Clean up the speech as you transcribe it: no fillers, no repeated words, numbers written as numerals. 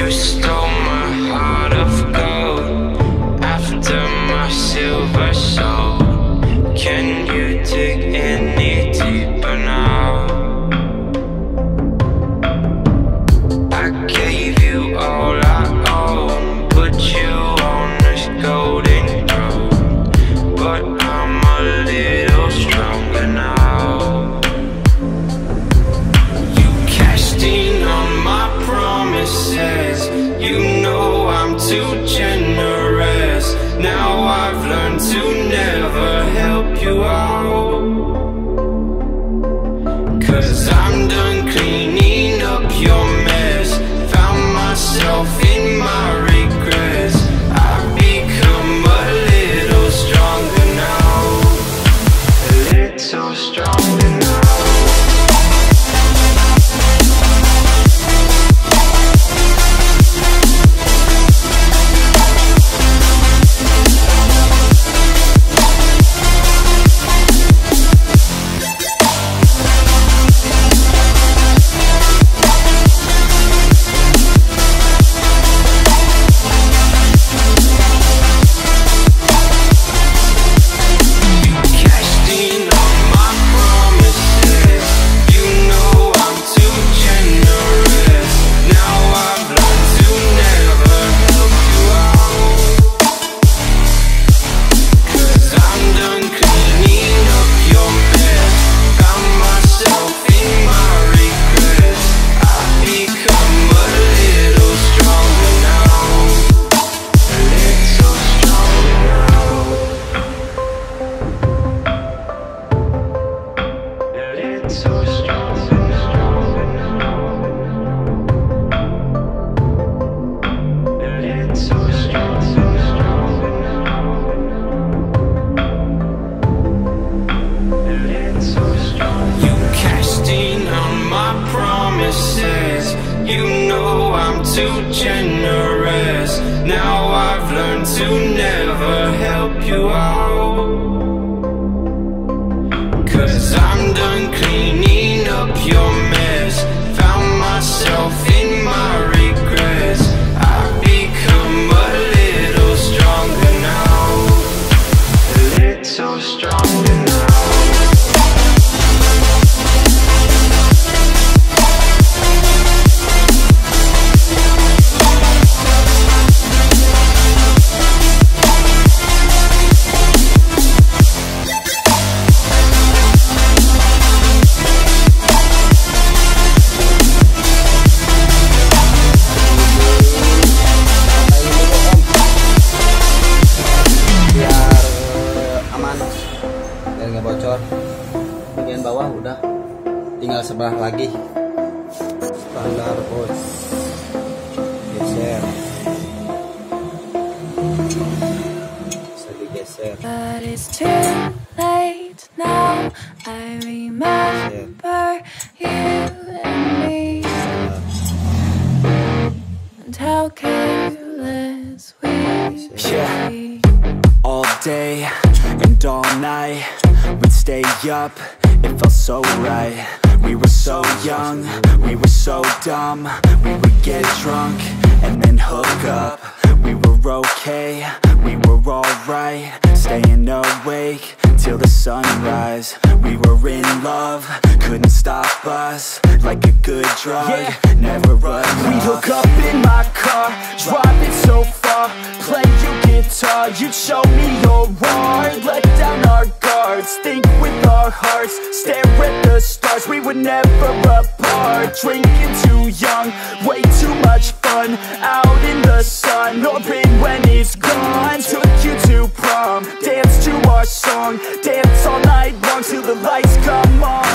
You stole my heart of gold after my silver soul. Can you dig any deeper now? I gave you all I own, put you on this golden throne, but I'm a little stronger now. You cashed in on my promises, you know I'm too generous. Now I've learned to never help you out, 'cause I'm done cleaning up your mess. Found myself in my regrets. I've become a little stronger now, a little stronger now. You know I'm too generous. Now I've learned to never help you out, 'cause I'm done cleaning up your mess. Found myself in my regrets. I've become a little stronger now, a little stronger now. Bocor bagian bawah udah, tinggal sebelah lagi. Standar bos, geser, bisa digeser. But it's too late now. I remember you and me, and how careless we be. All day and all night we'd stay up, it felt so right. We were so young, we were so dumb. We would get drunk and then hook up. We were okay, we were alright, staying awake till the sunrise. We were in love, couldn't stop us, like a good drug, never enough. We hook up in my car, driving so far, play your guitar, you'd show me your art. Let down our guards, think with our hearts, stare at the stars. We were never apart, drinking too young, way too much fun, out in the sun, orbit when it's gone. Took you to prom, dance to our song, dance all night long till the lights come on.